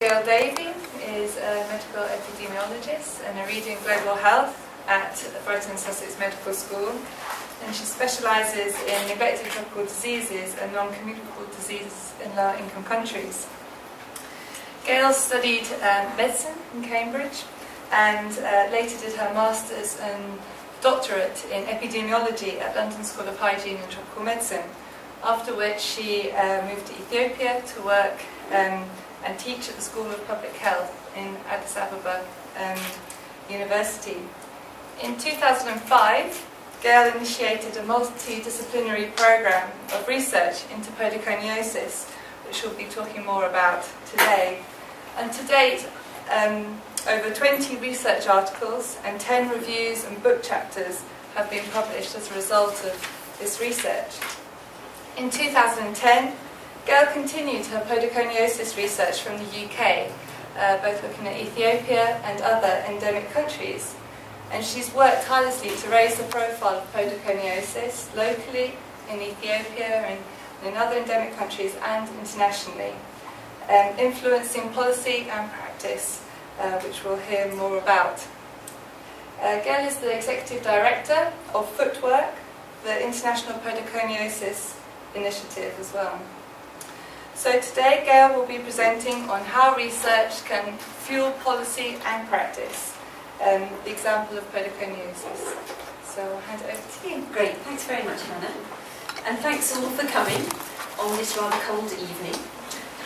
Gail Davey is a medical epidemiologist and a reader in global health at Brighton, Sussex Medical School, and she specialises in neglected tropical diseases and non-communicable diseases in lower-income countries. Gail studied medicine in Cambridge and later did her master's and doctorate in epidemiology at London School of Hygiene and Tropical Medicine, after which she moved to Ethiopia to work and teach at the School of Public Health in Addis Ababa University. In 2005, Gail initiated a multidisciplinary program of research into podoconiosis, which we'll be talking more about today. And to date, over 20 research articles and 10 reviews and book chapters have been published as a result of this research. In 2010, Gail continued her podoconiosis research from the UK, both looking at Ethiopia and other endemic countries. And she's worked tirelessly to raise the profile of podoconiosis locally in Ethiopia and in other endemic countries and internationally, influencing policy and practice, which we'll hear more about. Gail is the Executive Director of Footwork, the International Podoconiosis Initiative as well. So today Gail will be presenting on how research can fuel policy and practice, the example of podoconiosis. So I'll hand it over to you. Great, thanks very much, Hannah. And thanks all for coming on this rather cold evening.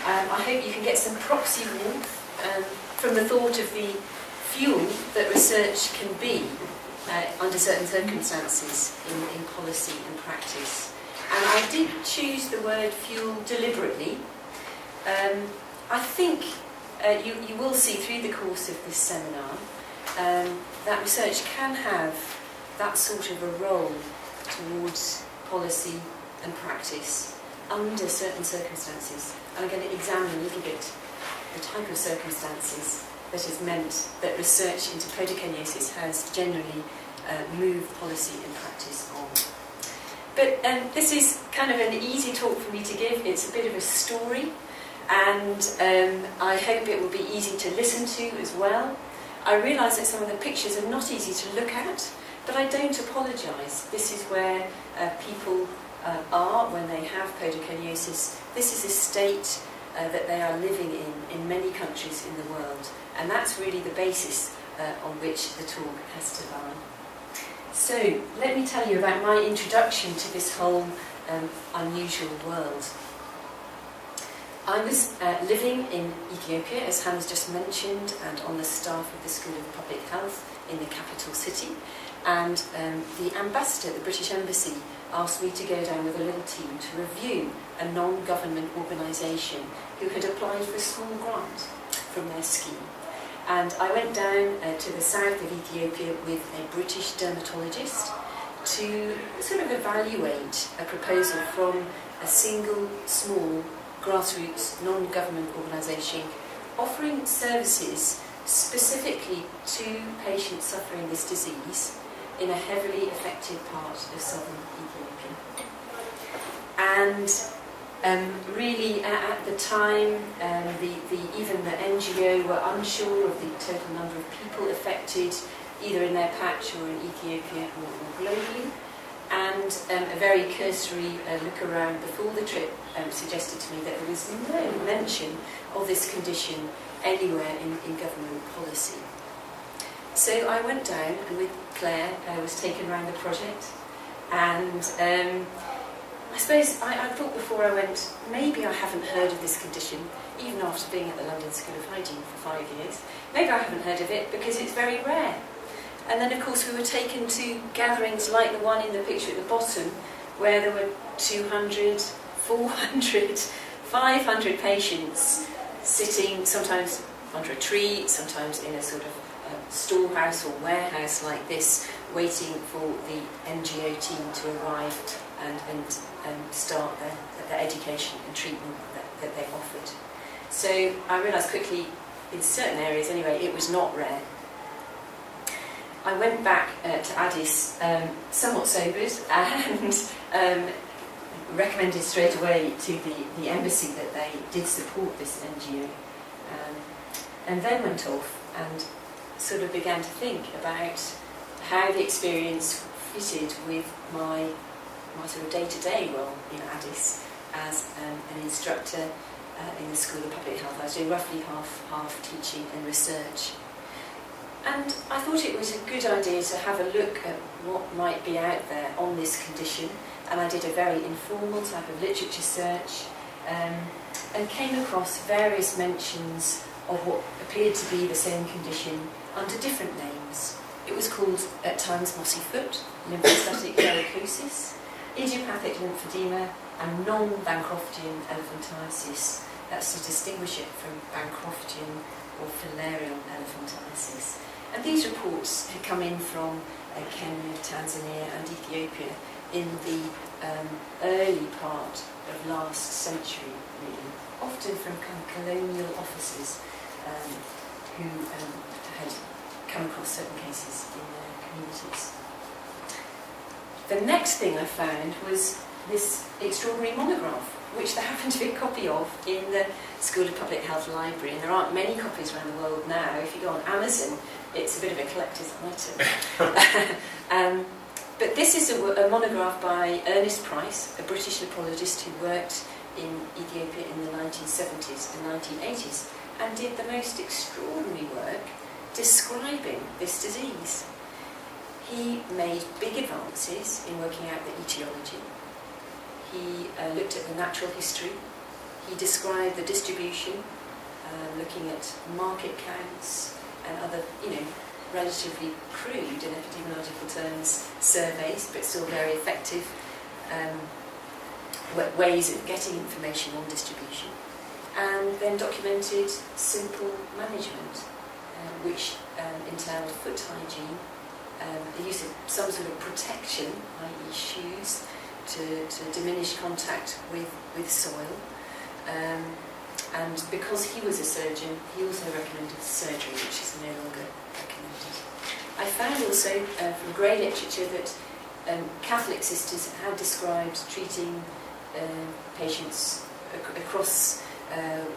I hope you can get some proxy warmth from the thought of the fuel that research can be under certain circumstances in policy and practice. And I did choose the word fuel deliberately. I think you will see through the course of this seminar that research can have that sort of a role towards policy and practice under certain circumstances. And I'm going to examine a little bit the type of circumstances that has meant that research into podoconiosis has generally moved policy and practice on. But this is kind of an easy talk for me to give. It's a bit of a story, and I hope it will be easy to listen to as well. I realise that some of the pictures are not easy to look at, but I don't apologise. This is where people are when they have podoconiosis. This is a state that they are living in many countries in the world, and that's really the basis on which the talk has to lie. So, let me tell you about my introduction to this whole unusual world. I was living in Ethiopia, as Hannah's just mentioned, and on the staff of the School of Public Health in the capital city. And the ambassador, the British Embassy, asked me to go down with a little team to review a non-government organisation who had applied for a small grant from their scheme. And I went down to the south of Ethiopia with a British dermatologist to sort of evaluate a proposal from a single, small, grassroots, non-government organisation offering services specifically to patients suffering this disease in a heavily affected part of southern Ethiopia. And really, at the time, even the NGO were unsure of the total number of people affected, either in their patch or in Ethiopia or globally. And a very cursory look around before the trip suggested to me that there was no mention of this condition anywhere in government policy. So I went down, and with Claire, I was taken around the project, and I suppose I thought before I went, maybe I haven't heard of this condition, even after being at the London School of Hygiene for 5 years. Maybe I haven't heard of it because it's very rare. And then, of course, we were taken to gatherings like the one in the picture at the bottom, where there were 200, 400, 500 patients sitting sometimes under a tree, sometimes in a sort of storehouse or warehouse like this, waiting for the NGO team to arrive and start their education and treatment that they offered. So I realised quickly, in certain areas anyway, it was not rare. I went back to Addis somewhat sobered and recommended straight away to the embassy that they did support this NGO. and then went off and sort of began to think about how the experience fitted with my sort of day-to-day role in Addis as an instructor in the School of Public Health. I was doing roughly half teaching and research. And I thought it was a good idea to have a look at what might be out there on this condition, and I did a very informal type of literature search and came across various mentions of what appeared to be the same condition under different names. It was called at times mossy foot, lymphostatic varicoses, idiopathic lymphedema, and non-Bancroftian elephantiasis. That's to distinguish it from Bancroftian or filarial elephantiasis. And these reports had come in from Kenya, Tanzania and Ethiopia in the early part of last century, really, often from kind of colonial officers who had come across certain cases in their communities. The next thing I found was this extraordinary monograph, which there happened to be a copy of in the School of Public Health Library, and there aren't many copies around the world now. If you go on Amazon, it's a bit of a collector's item. But this is a monograph by Ernest Price, a British nephrologist who worked in Ethiopia in the 1970s and 1980s, and did the most extraordinary work describing this disease. He made big advances in working out the etiology. He looked at the natural history. He described the distribution, looking at market counts and other, relatively crude in epidemiological terms, surveys, but still very effective ways of getting information on distribution. And then documented simple management, which entailed foot hygiene, the use of some sort of protection, i.e. shoes, to diminish contact with soil. And because he was a surgeon, he also recommended surgery, which is no longer recommended. I found also from grey literature that Catholic sisters had described treating patients across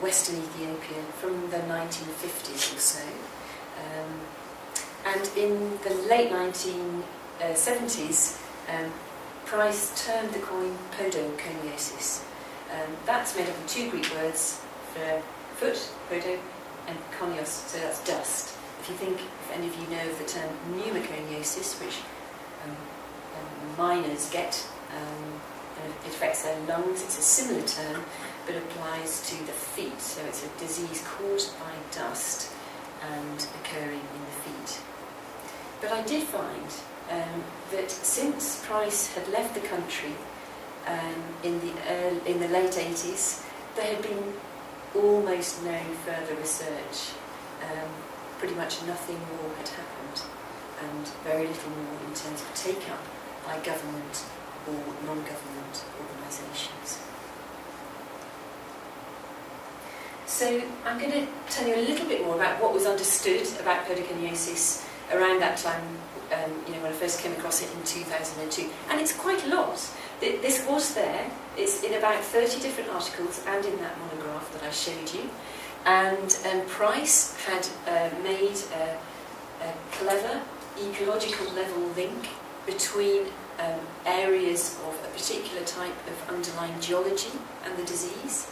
Western Ethiopia from the 1950s or so. And in the late 1970s, Price termed the coin podoconiosis. That's made up of two Greek words for foot, podo, and konios, so that's dust. If any of you know of the term pneumoconiosis, which miners get, and it affects their lungs, it's a similar term, but applies to the feet. So it's a disease caused by dust and occurring in the feet. But I did find that since Price had left the country in the late 80s, there had been almost no further research. Pretty much nothing more had happened, and very little more in terms of take-up by government or non-government organisations. So I'm going to tell you a little bit more about what was understood about podoconiosis around that time, when I first came across it in 2002. And it's quite a lot. This was there. It's in about 30 different articles and in that monograph that I showed you. And Price had made a clever ecological level link between areas of a particular type of underlying geology and the disease.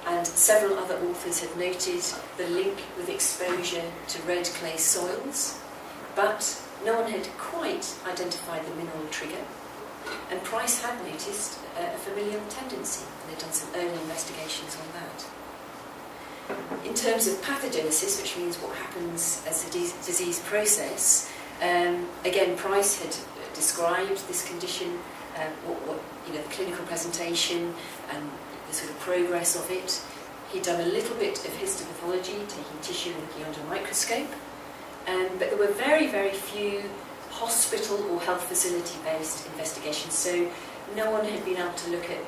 And several other authors had noted the link with exposure to red clay soils, but no one had quite identified the mineral trigger. And Price had noticed a familial tendency, and they'd done some early investigations on that. In terms of pathogenesis, which means what happens as a disease process, again, Price had described this condition, the clinical presentation and the sort of progress of it. He'd done a little bit of histopathology, taking tissue and looking under a microscope, but there were very, very few hospital or health facility-based investigations. So no one had been able to look at,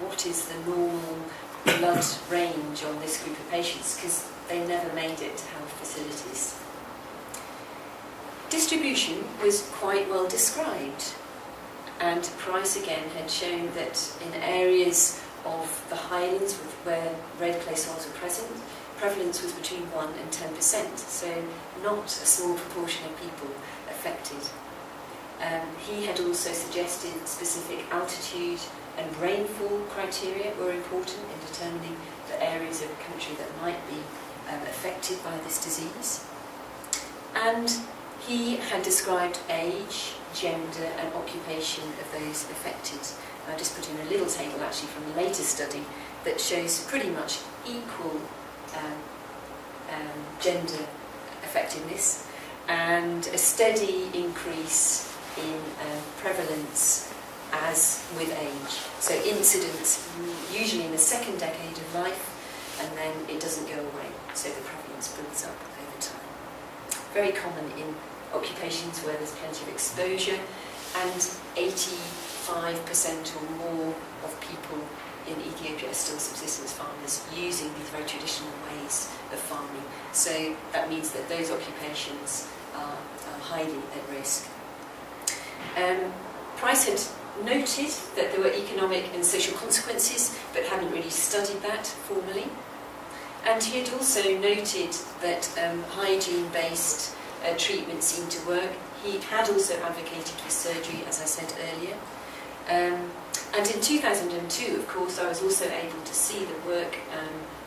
what is the normal blood range on this group of patients, because they never made it to health facilities. Distribution was quite well described, and Price again had shown that in areas of the highlands where red clay soils are present, prevalence was between 1 and 10%, so not a small proportion of people affected. He had also suggested specific altitude and rainfall criteria were important in determining the areas of the country that might be affected by this disease. And he had described age, gender and occupation of those affected. I just put in a little table actually from the latest study that shows pretty much equal gender effectiveness and a steady increase in prevalence as with age. So incidence usually in the second decade of life, and then it doesn't go away, so the prevalence builds up over time. Very common in occupations where there's plenty of exposure, and 85% or more of people in Ethiopia are still subsistence farmers using these very traditional ways of farming. So that means that those occupations are highly at risk. Price had noted that there were economic and social consequences, but hadn't really studied that formally. And he had also noted that hygiene-based treatment seemed to work. He had also advocated for surgery, as I said earlier. And in 2002, of course, I was also able to see the work,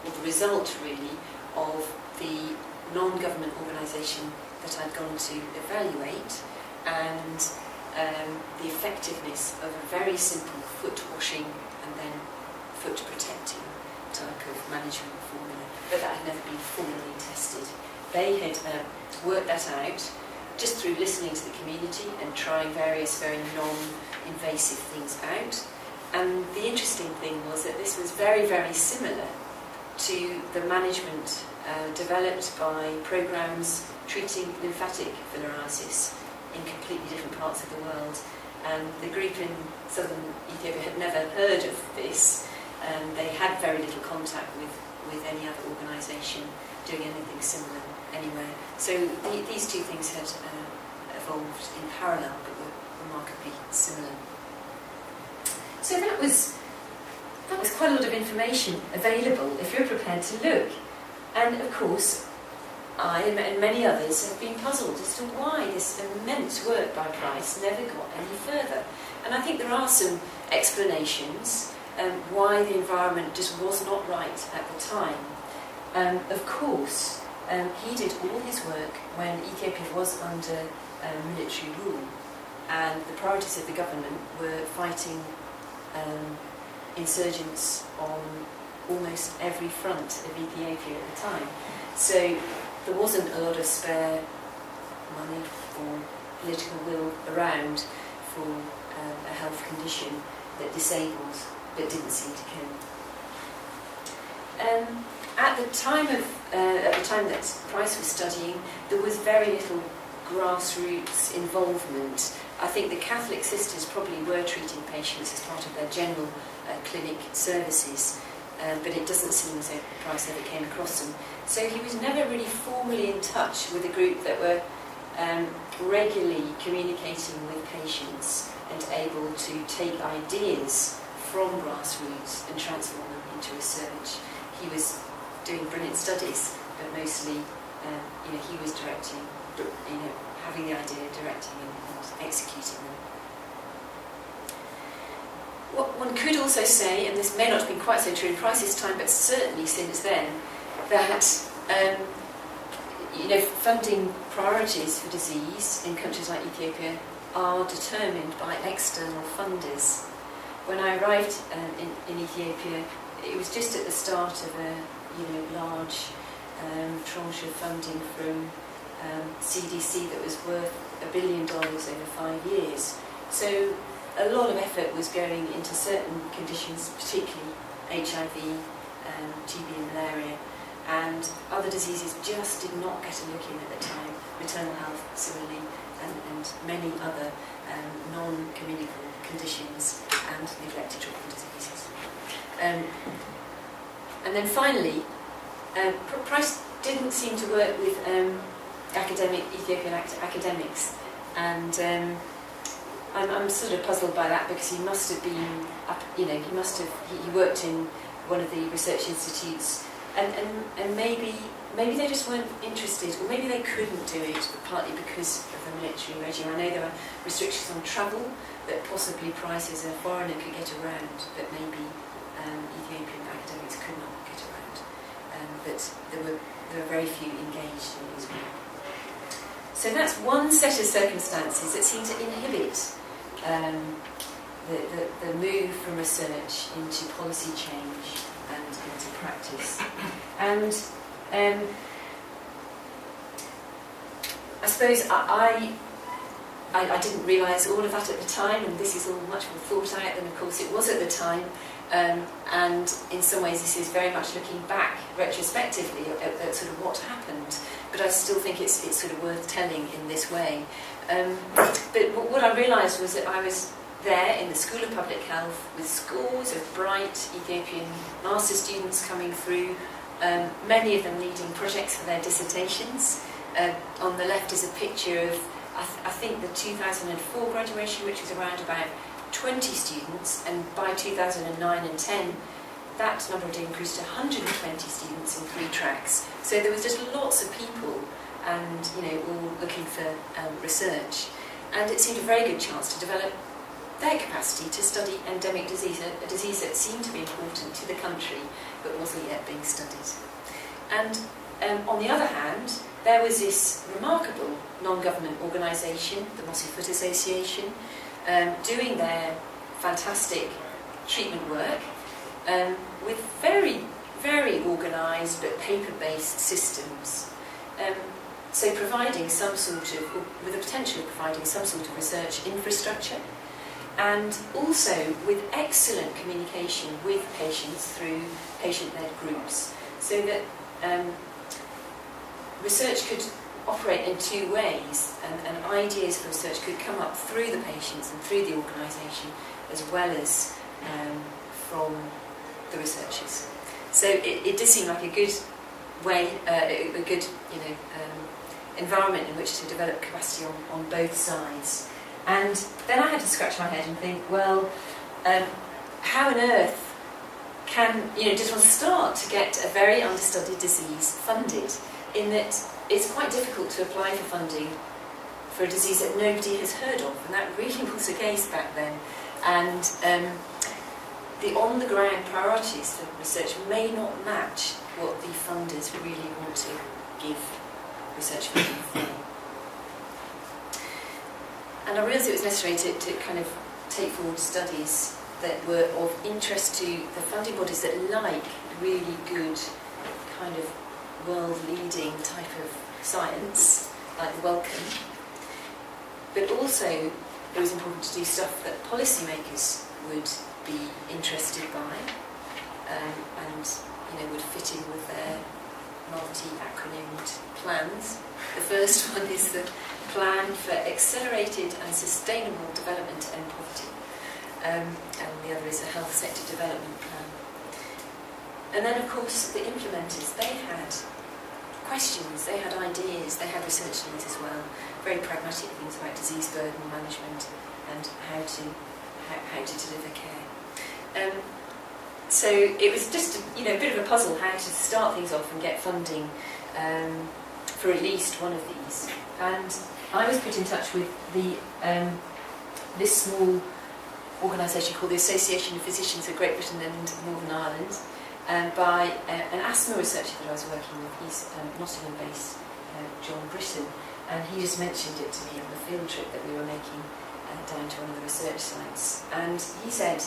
or the result really, of the non-government organisation that I'd gone to evaluate, and the effectiveness of a very simple foot washing and then foot protecting type of management formula, but that had never been formally tested. They had worked that out just through listening to the community and trying various very non-invasive things out. And the interesting thing was that this was very, very similar to the management developed by programmes treating lymphatic filariasis in completely different parts of the world. And the group in southern Ethiopia had never heard of this. They had very little contact with any other organisation doing anything similar anywhere. So these two things had evolved in parallel, but were remarkably similar. So that was quite a lot of information available if you're prepared to look. And of course, I and many others have been puzzled as to why this immense work by Price never got any further. And I think there are some explanations why the environment just was not right at the time. Of course, he did all his work when Ethiopia was under military rule, and the priorities of the government were fighting insurgents on almost every front of Ethiopia at the time. So there wasn't a lot of spare money or political will around for a health condition that disables but didn't seem to kill. At the time that Price was studying, there was very little grassroots involvement. I think the Catholic sisters probably were treating patients as part of their general clinic services, but it doesn't seem as though Price ever came across them. So he was never really formally in touch with a group that were regularly communicating with patients and able to take ideas from grassroots and transform them into research. He was doing brilliant studies, but mostly, he was directing, having the idea, directing and executing them. What one could also say, and this may not have been quite so true in Price's time, but certainly since then, that funding priorities for disease in countries like Ethiopia are determined by external funders. When I arrived in Ethiopia, it was just at the start of a large tranche of funding from CDC that was worth $1 billion over 5 years. So a lot of effort was going into certain conditions, particularly HIV, TB and malaria, and other diseases just did not get a look in at the time. Maternal health, similarly, and many other non-communicable conditions and neglected tropical diseases. And then finally, Price didn't seem to work with Ethiopian academics, and I'm sort of puzzled by that, because he must have been, he worked in one of the research institutes and maybe they just weren't interested, or maybe they couldn't do it, partly because of the military regime. I know there are restrictions on travel that possibly Price as a foreigner could get around, but maybe Ethiopian academics could not get around. But there were very few engaged in his work. So that's one set of circumstances that seem to inhibit the move from research into policy change and into practice. And I suppose I didn't realise all of that at the time, and this is all much more thought out than of course it was at the time. And in some ways this is very much looking back retrospectively at sort of what happened, but I still think it's sort of worth telling in this way. But what I realised was that I was there in the School of Public Health with scores of bright Ethiopian master students coming through, many of them leading projects for their dissertations. On the left is a picture of, I think, the 2004 graduation, which was around about 20 students, and by 2009 and 10, that number had increased to 120 students in 3 tracks. So there was just lots of people, and all looking for research. And it seemed a very good chance to develop their capacity to study endemic disease, a disease that seemed to be important to the country, but wasn't yet being studied. And on the other hand, there was this remarkable non-government organisation, the Mossy Foot Association, doing their fantastic treatment work with very, very organised but paper-based systems. So providing some sort of, with the potential of providing some sort of research infrastructure, and also with excellent communication with patients through patient-led groups, so that research could operate in 2 ways, and ideas for research could come up through the patients and through the organisation, as well as from the researchers. So it does seem like a good way, a good environment in which to develop capacity on both sides. And then I had to scratch my head and think, well, how on earth can does one start to get a very understudied disease funded, in that it's quite difficult to apply for funding for a disease that nobody has heard of, and that really was the case back then. And the on-the-ground priorities for research may not match what the funders really want to give research funding for. And I realised it was necessary to kind of take forward studies that were of interest to the funding bodies that like really good kind of world-leading type of science, like Wellcome. But also it was important to do stuff that policymakers would be interested by, and would fit in with their multi-acronymed plans. The first one is the Plan for Accelerated and Sustainable Development to End Poverty, and the other is a Health Sector Development Plan. And then, of course, the implementers, they had questions, they had ideas, they had research needs as well, very pragmatic things about disease burden management and how to deliver care. So it was just a bit of a puzzle how to start things off and get funding for at least one of these. And I was put in touch with this small organisation called the Association of Physicians of Great Britain and Northern Ireland, by an asthma researcher that I was working with. He's Nottingham-based, John Britton, and he just mentioned it to me on the field trip that we were making down to one of the research sites. And he said,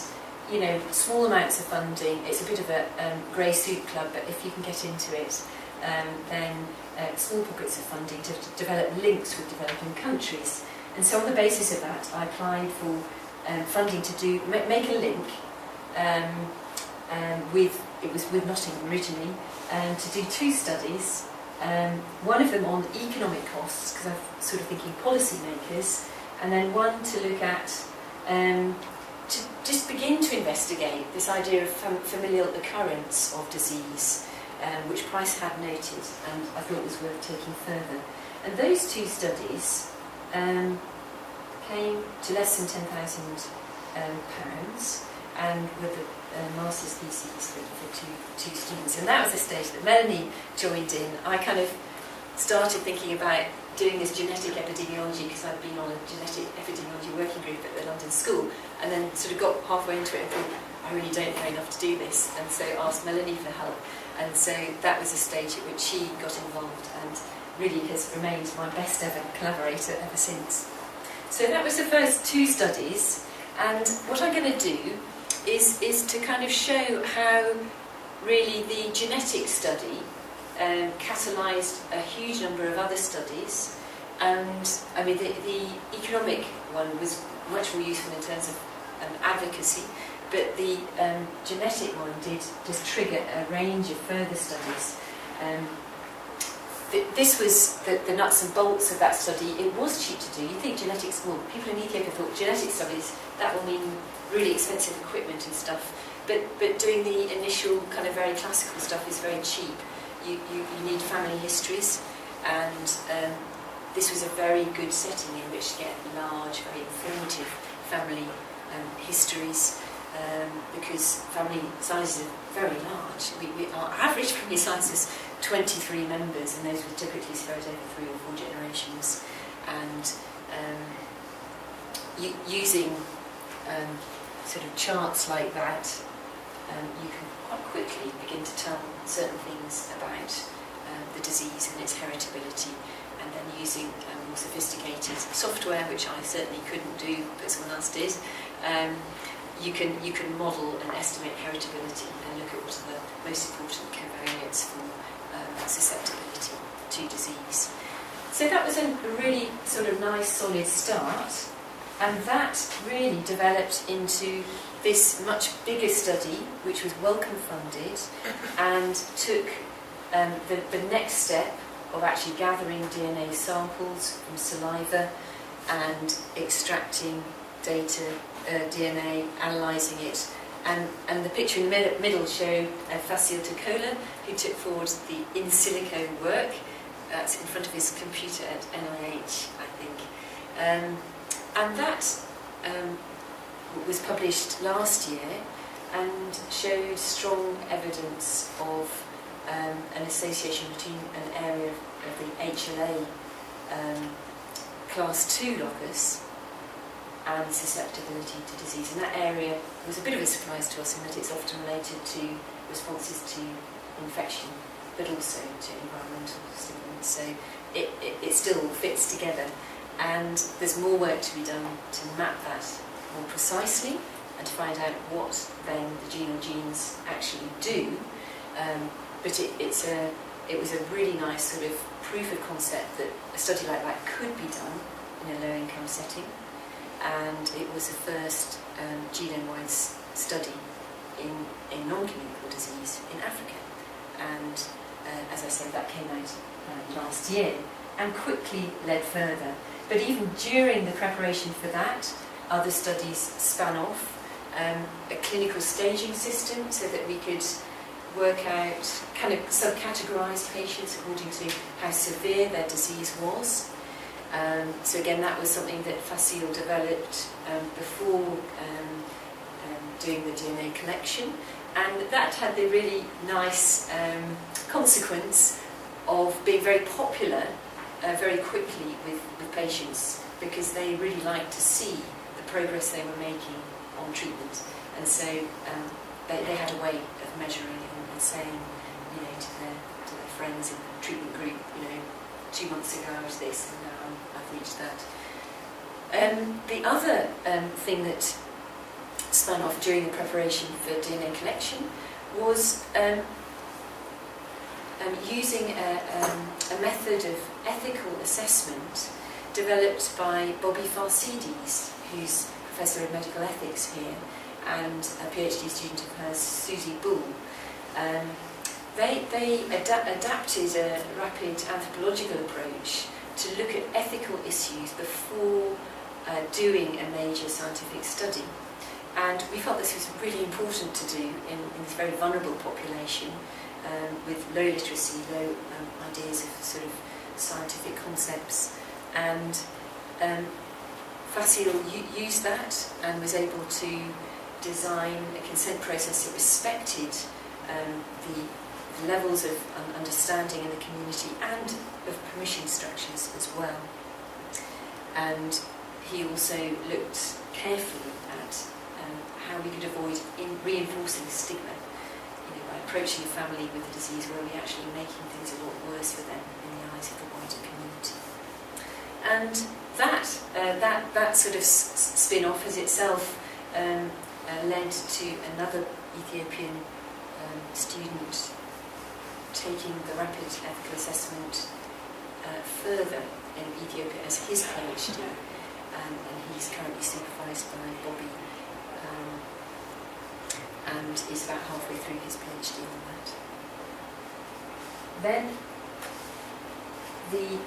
small amounts of funding, it's a bit of a grey suit club, but if you can get into it, then small pockets of funding to develop links with developing countries. And so on the basis of that, I applied for funding to make a link with Nottingham originally, to do 2 studies, one of them on economic costs, because I'm sort of thinking policymakers, and then one to look at, to just begin to investigate this idea of familial occurrence of disease, which Price had noted, and I thought was worth taking further. And those 2 studies came to less than £10,000, and with a master's thesis for two students. And that was the stage that Melanie joined in. I kind of started thinking about doing this genetic epidemiology because I'd been on a genetic epidemiology working group at the London School, and then sort of got halfway into it and thought, I really don't know enough to do this, and so asked Melanie for help. And so that was a stage at which she got involved and really has remained my best ever collaborator ever since. So that was the first two studies, and what I'm going to do is to kind of show how really the genetic study catalysed a huge number of other studies. And I mean the economic one was much more useful in terms of advocacy, but the genetic one did just trigger a range of further studies. This was the nuts and bolts of that study. It was cheap to do. You think genetics, well, people in Ethiopia thought genetic studies, that will mean really expensive equipment and stuff. But doing the initial kind of very classical stuff is very cheap. You need family histories, and this was a very good setting in which to get large, very informative family histories, because family sizes are very large. Our average family size is 23 members, and those were typically spread over 3 or 4 generations. And using sort of charts like that, you can quite quickly begin to tell certain things about the disease and its heritability, and then using more sophisticated software, which I certainly couldn't do, but someone else did. You can model and estimate heritability and look at what are the most important covariates for susceptibility to disease. So that was a really sort of nice solid start, and that really developed into this much bigger study, which was Wellcome funded, and took the next step of actually gathering DNA samples from saliva and extracting data, DNA, analysing it. And the picture in the middle showed Fasil Tokola, who took forward the in silico work. That's in front of his computer at NIH, I think. And that was published last year and showed strong evidence of an association between an area of the HLA class 2 locus and susceptibility to disease. And that area was a bit of a surprise to us in that it's often related to responses to infection, but also to environmental stimulants. So it still fits together. And there's more work to be done to map that more precisely and to find out what then the gene or genes actually do. But it was a really nice sort of proof of concept that a study like that could be done in a low-income setting. And it was the first genome-wide study in non-communicable disease in Africa. And as I said, that came out last year and quickly led further. But even during the preparation for that, other studies span off. A clinical staging system so that we could work out, kind of subcategorise patients according to how severe their disease was. So again, that was something that Fasil developed before doing the DNA collection, and that had the really nice consequence of being very popular very quickly with patients, because they really liked to see the progress they were making on treatment, and so they had a way of measuring and saying, you know, to their friends in the treatment group, you know, 2 months ago I was this, and now I've reached that. The other thing that spun off during the preparation for DNA collection was using a method of ethical assessment developed by Bobby Farsides, who's Professor of Medical Ethics here, and a PhD student of hers, Susie Bull. They adapted a rapid anthropological approach to look at ethical issues before doing a major scientific study. And we felt this was really important to do in this very vulnerable population with low literacy, low ideas of sort of scientific concepts. And Fasil used that and was able to design a consent process that respected the levels of understanding in the community and of permission structures as well. And he also looked carefully at how we could avoid reinforcing stigma, by approaching a family with a disease where we're actually making things a lot worse for them in the eyes of the wider community. And that sort of spin-off has itself led to another Ethiopian student taking the rapid ethical assessment further in Ethiopia as his PhD, and he's currently supervised by Bobby, and is about halfway through his PhD on that. Then the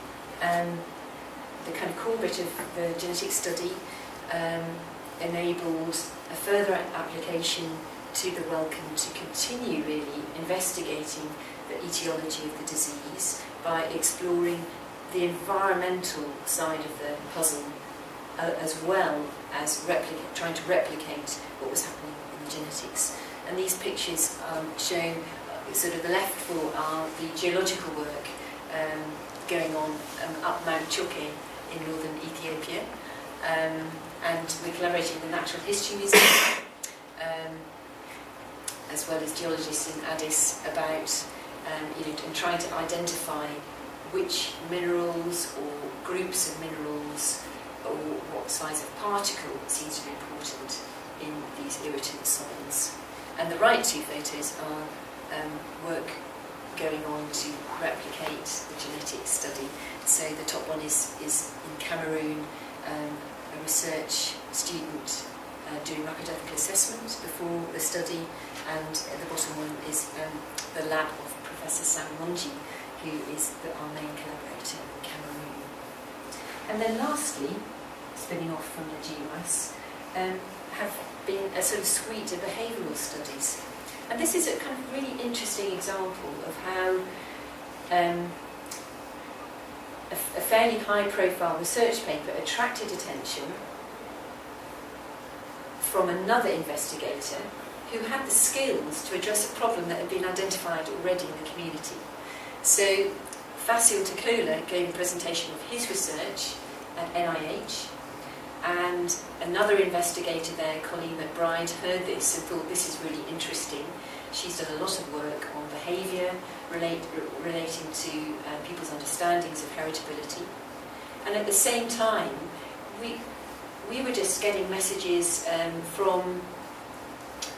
kind of core bit of the genetic study enabled a further application to the Wellcome to continue really investigating the etiology of the disease by exploring the environmental side of the puzzle as well as trying to replicate what was happening in the genetics. And these pictures show sort of the left four are the geological work going on up Mount Choke in northern Ethiopia, and we're collaborating with the Natural History Museum as well as geologists in Addis about and trying to identify which minerals or groups of minerals or what size of particle seems to be important in these irritant soils. And the right two photos are work going on to replicate the genetic study. So the top one is in Cameroon, a research student doing rapid ethical assessment before the study, and the bottom one is the lab of Professor Sam Monji, who is our main collaborator in Cameroon. And then lastly, spinning off from the GUS, have been a sort of suite of behavioural studies. And this is a kind of really interesting example of how a fairly high-profile research paper attracted attention from another investigator who had the skills to address a problem that had been identified already in the community. So Fasil Takola gave a presentation of his research at NIH, and another investigator there, Colleen McBride, heard this and thought this is really interesting. She's done a lot of work on behaviour relating to people's understandings of heritability. And at the same time, we were just getting messages from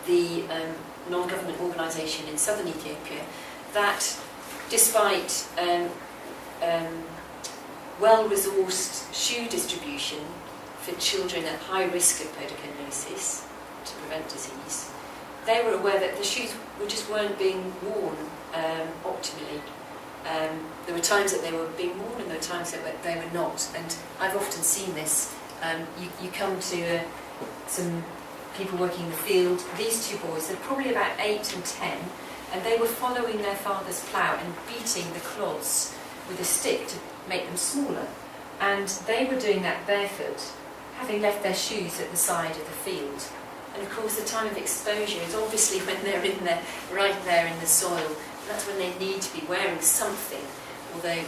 the non-government organisation in southern Ethiopia that despite well-resourced shoe distribution for children at high risk of podoconiosis to prevent disease, they were aware that the shoes just weren't being worn optimally. There were times that they were being worn and there were times that they were not. And I've often seen this. You come to some people working in the field. These two boys, they're probably about 8 and 10, and they were following their father's plough and beating the clods with a stick to make them smaller. And they were doing that barefoot, having left their shoes at the side of the field. And of course the time of exposure is obviously when they're in there, right there in the soil. And that's when they need to be wearing something, although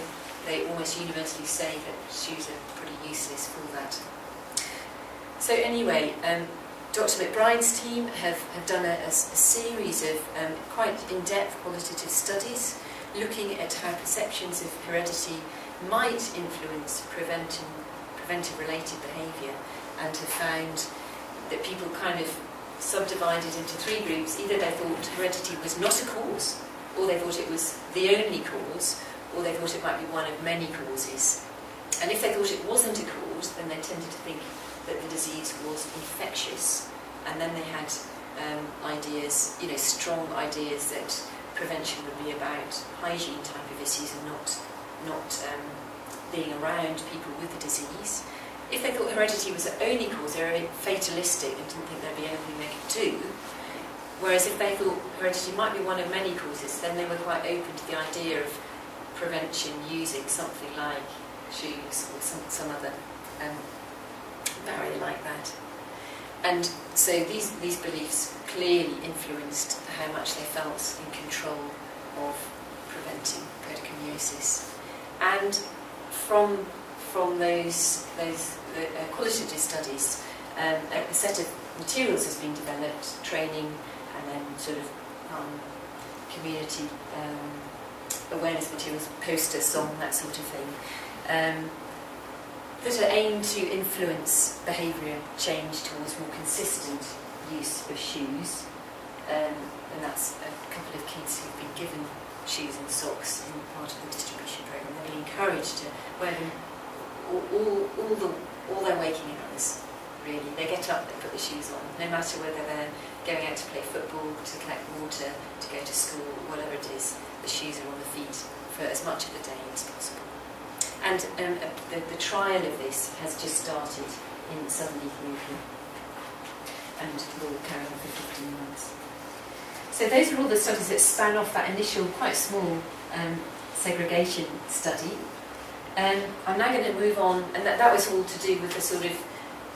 they almost universally say that shoes are pretty useless for that. So anyway, Dr. McBride's team have done a series of quite in-depth qualitative studies looking at how perceptions of heredity might influence preventive related behaviour, and have found that people kind of subdivided into 3 groups. Either they thought heredity was not a cause, or they thought it was the only cause, or they thought it might be one of many causes. And if they thought it wasn't a cause, then they tended to think that the disease was infectious, and then they had ideas, strong ideas that prevention would be about hygiene type of issues and not being around people with the disease. If they thought heredity was the only cause, they were fatalistic and didn't think there'd be anything they could do. Whereas if they thought heredity might be one of many causes, then they were quite open to the idea of prevention using something like shoes or some other barrier like that. And so these beliefs clearly influenced how much they felt in control of preventing podoconiosis. And from those qualitative studies, a set of materials has been developed, training, and then sort of community awareness materials, poster, song, that sort of thing, that are aimed to influence behaviour change towards more consistent use of shoes. And that's a couple of kids who've been given shoes and socks in part of the distribution programme. They've been encouraged to wear them all their waking hours, really. They get up, they put the shoes on, no matter whether they're going out to play football, to collect water, to go to school, whatever it is, the shoes are on the feet for as much of the day as possible. And the trial of this has just started in southern Ethiopia and will carry on for 15 months. So those are all the studies that span off that initial, quite small segregation study. I'm now going to move on, and that was all to do with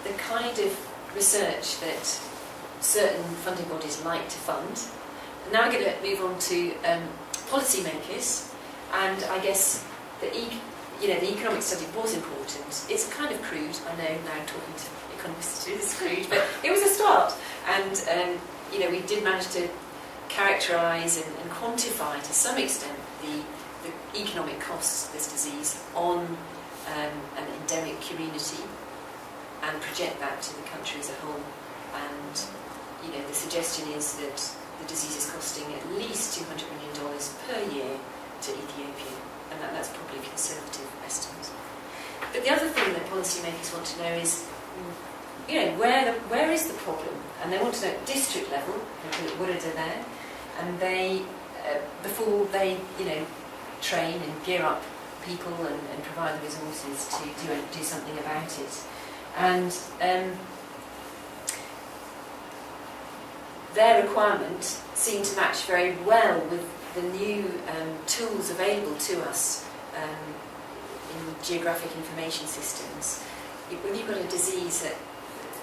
the kind of research that certain funding bodies like to fund. And now I'm going to move on to policymakers, and I guess the economic study was important. It's kind of crude, I know now talking to economists too, it's crude, but it was a start. And we did manage to characterise and quantify to some extent the economic costs of this disease on an endemic community and project that to the country as a whole. And the suggestion is that the disease is costing at least $200 million per year to Ethiopia, and that's probably a conservative estimate. But the other thing that policymakers want to know is, where is the problem? And they want to know at district level, what are there, and they, before they, train and gear up people and provide the resources to do something about it. And their requirement seemed to match very well with the new tools available to us in geographic information systems. When you've got a disease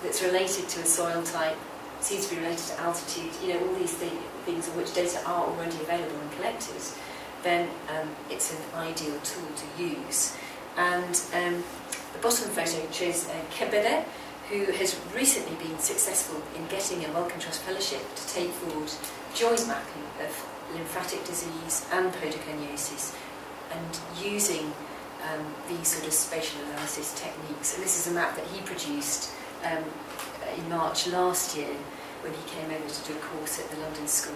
that's related to a soil type, seems to be related to altitude, all these things of which data are already available and collected, then it's an ideal tool to use. And the bottom photo shows Kebede, who has recently been successful in getting a Wellcome Trust Fellowship to take forward joint mapping of lymphatic disease and podoconiosis, and using these sort of spatial analysis techniques. And this is a map that he produced in March last year when he came over to do a course at the London School.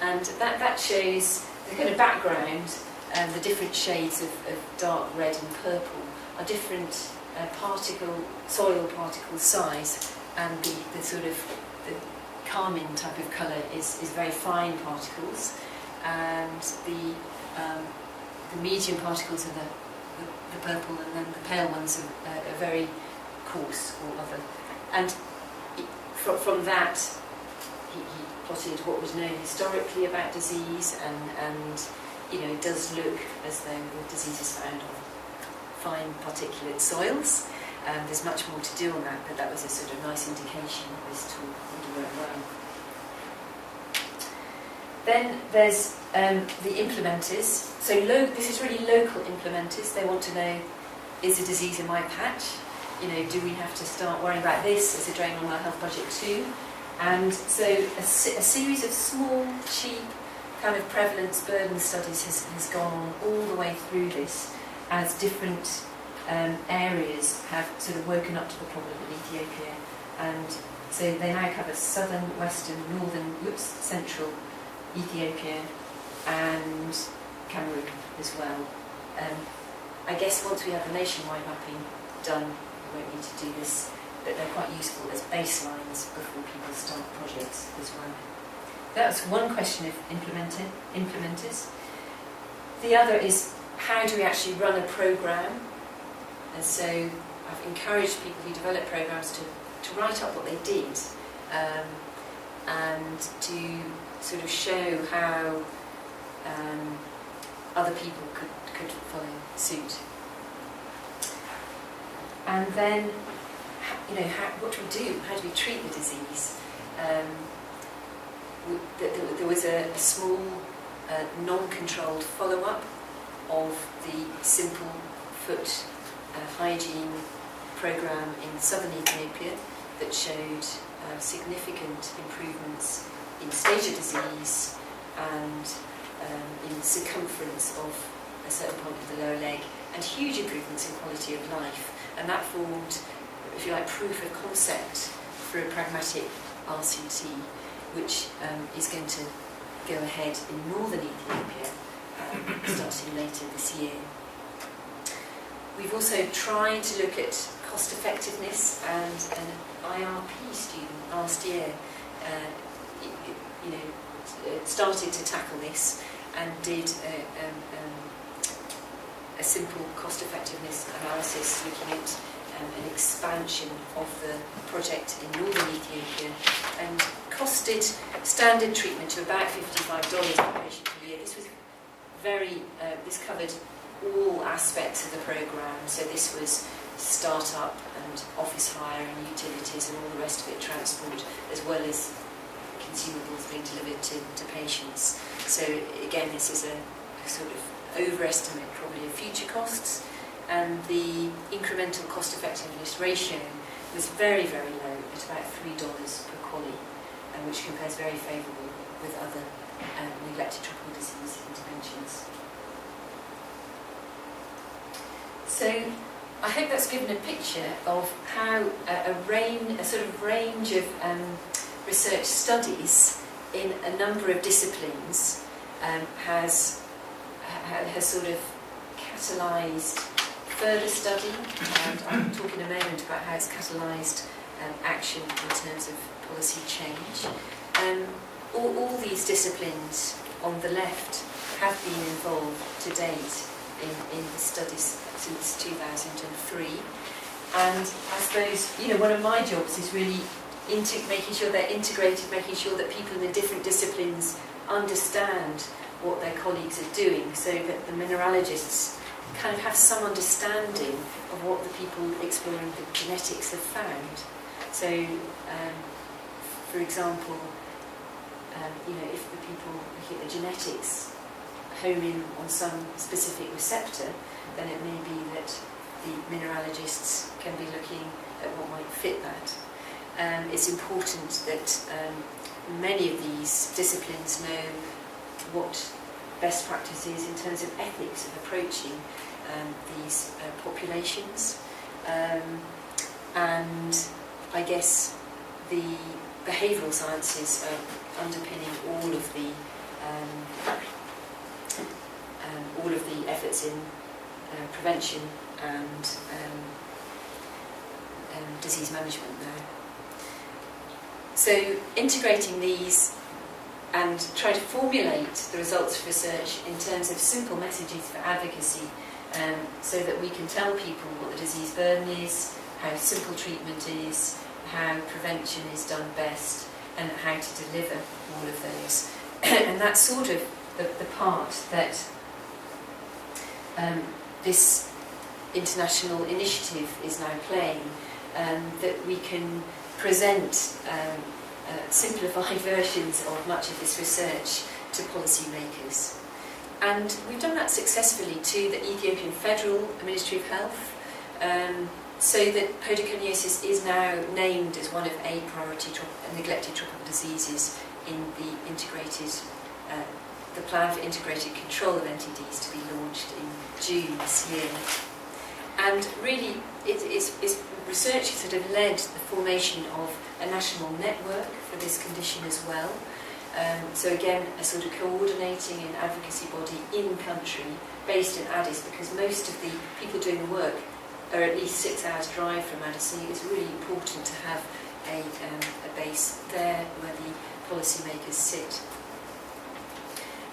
And that shows the kind of background, the different shades of dark red and purple are different soil particle size, and the sort of the carmine type of colour is very fine particles, and the medium particles are the purple, and then the pale ones are very coarse or other. And from that, he plotted what was known historically about disease, and it does look as though the disease is found on fine particulate soils. There's much more to do on that, but that was a sort of nice indication of this tool would work well. Then there's the implementers. So this is really local implementers. They want to know, is the disease in my patch? Do we have to start worrying about this as a drain on our health budget too? And so a series of small, cheap kind of prevalence burden studies has gone on all the way through this, as different areas have sort of woken up to the problem in Ethiopia. And so they now cover southern, western, northern, central Ethiopia and Cameroon as well. I guess once we have the nationwide mapping done, we won't need to do this, but they're quite useful as baselines before people start projects as well. That's one question of implementers. The other is, how do we actually run a programme? And so I've encouraged people who develop programmes to write up what they did, and to sort of show how other people could follow suit. And then what do we do? How do we treat the disease? There was a small, non-controlled follow-up of the simple foot hygiene program in southern Ethiopia that showed significant improvements in stage of disease and in circumference of a certain point of the lower leg, and huge improvements in quality of life. And that formed, if you like, proof of concept for a pragmatic RCT, which is going to go ahead in northern Ethiopia starting later this year. We've also tried to look at cost effectiveness, and an IRP student last year started to tackle this and did a simple cost effectiveness analysis looking at an expansion of the project in northern Ethiopia, and costed standard treatment to about $55 per patient per year. This was this covered all aspects of the programme, so this was start-up and office hire and utilities and all the rest of it, transport, as well as consumables being delivered to patients. So again, this is a sort of overestimate probably of future costs, and the incremental cost-effectiveness ratio was very, very low at about $3 per QALY, which compares very favourable with other neglected tropical disease interventions. So I hope that's given a picture of how a sort of range of research studies in a number of disciplines has sort of catalysed further study, and I'll talk in a moment about how it's catalysed action in terms of policy change. All these disciplines on the left have been involved to date in the studies since 2003, and I suppose one of my jobs is really making sure they're integrated, making sure that people in the different disciplines understand what their colleagues are doing, so that the mineralogists kind of have some understanding of what the people exploring the genetics have found. So, for example, if the people looking at the genetics home in on some specific receptor, then it may be that the mineralogists can be looking at what might fit that. It's important that many of these disciplines know what best practice is in terms of ethics of approaching these populations, and I guess the behavioural sciences are underpinning all of the efforts in prevention and disease management now. So integrating these and try to formulate the results of research in terms of simple messages for advocacy, so that we can tell people what the disease burden is, how simple treatment is, how prevention is done best, and how to deliver all of those. And that's sort of the part that this international initiative is now playing, that we can present simplified versions of much of this research to policymakers. And we've done that successfully to the Ethiopian Federal Ministry of Health, so that podoconiosis is now named as one of 8 priority neglected tropical diseases in the the plan for integrated control of NTDs to be launched in June this year. And really, it's research has sort of led the formation of a national network for this condition as well. So again, a sort of coordinating and advocacy body in country, based in Addis, because most of the people doing the work are at least 6 hours drive from Addis, so it's really important to have a base there where the policymakers sit.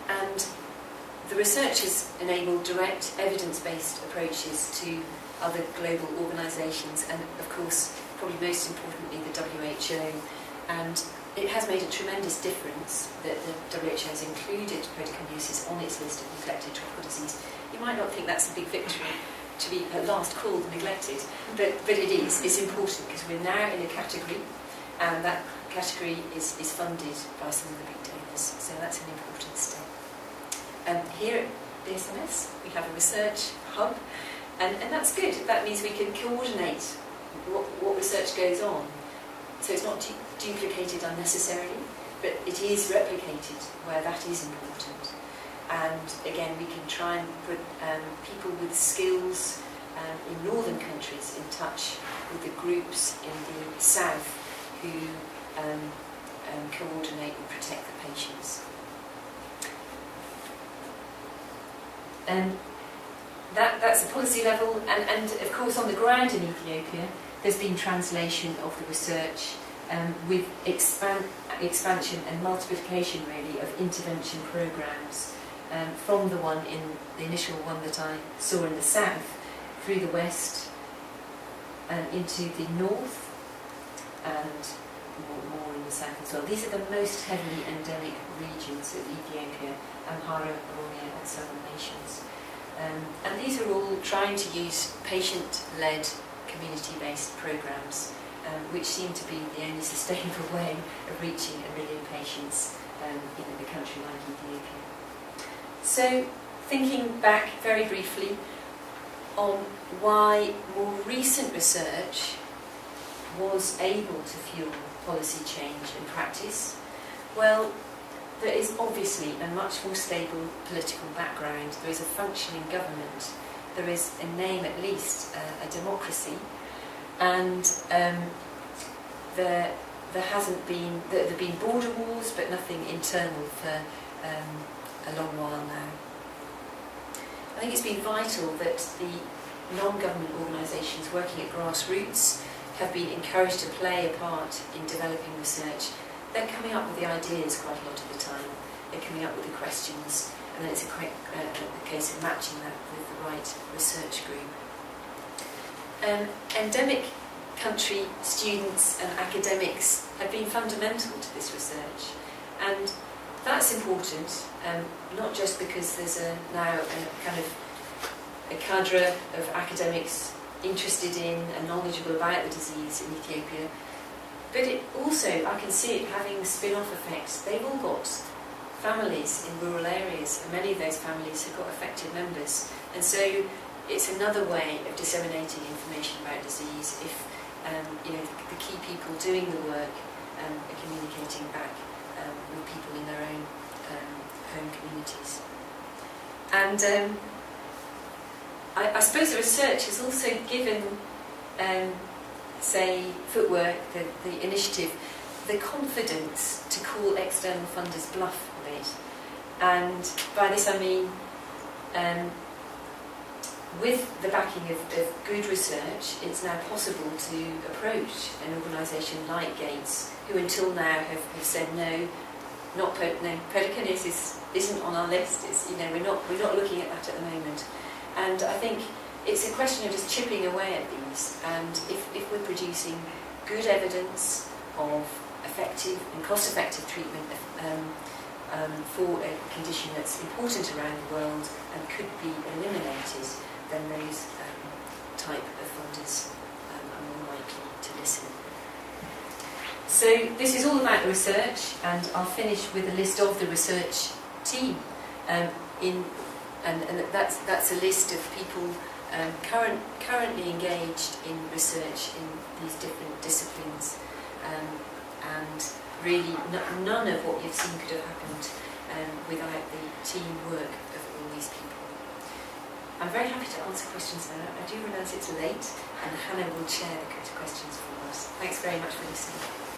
And the research has enabled direct evidence-based approaches to other global organisations, and of course, probably most importantly, the WHO. And it has made a tremendous difference that the WHO has included podoconiosis on its list of neglected tropical disease. You might not think that's a big victory, to be at last called neglected, but it is. It's important because we're now in a category, and that category is funded by some of the big donors, so that's an important step. Here at BSMS we have a research hub, and that's good. That means we can coordinate what research goes on, so it's not duplicated unnecessarily, but it is replicated where that is important. And again, we can try and put people with skills in northern countries in touch with the groups in the south who coordinate and protect the patients. That's a policy level, and of course on the ground in Ethiopia there's been translation of the research with expansion and multiplication really of intervention programmes from the one in the initial one that I saw in the south through the west and into the north and more in the south as well. These are the most heavily endemic regions of Ethiopia, Amhara, Oromia and Southern nations. And these are all trying to use patient-led, community-based programmes, which seem to be the only sustainable way of reaching 1 million patients in a country like Ethiopia. So, thinking back very briefly on why more recent research was able to fuel policy change and practice, well, there is obviously a much more stable political background. There is a functioning government. There is, in name at least, a democracy, and there have been border wars, but nothing internal for a long while now. I think it's been vital that the non-government organisations working at grassroots have been encouraged to play a part in developing research. They're coming up with the ideas quite a lot of the time. They're coming up with the questions, and then it's a case of matching that with the right research group. Endemic country students and academics have been fundamental to this research, and that's important, not just because there's now a kind of a cadre of academics interested in and knowledgeable about the disease in Ethiopia, but it also, I can see it having spin-off effects. They've all got families in rural areas, and many of those families have got affected members, and so it's another way of disseminating information about disease if the key people doing the work are communicating back with people in their own home communities. And I suppose the research has also given, say, Footwork, the initiative, the confidence to call external funders bluff a bit. And by this I mean, with the backing of good research, it's now possible to approach an organisation like Gates, who until now have said no, podoconiosis isn't on our list. It's, we're not looking at that at the moment. And I think it's a question of just chipping away at these. And if we're producing good evidence of effective and cost-effective treatment for a condition that's important around the world and could be eliminated, then those type of funders are more likely to listen. So this is all about the research, and I'll finish with a list of the research team. And that's a list of people currently engaged in research in these different disciplines, and really none of what you've seen could have happened without the teamwork of all these people. I'm very happy to answer questions now. I do realise it's late, and Hannah will chair the questions for us. Thanks very much for listening.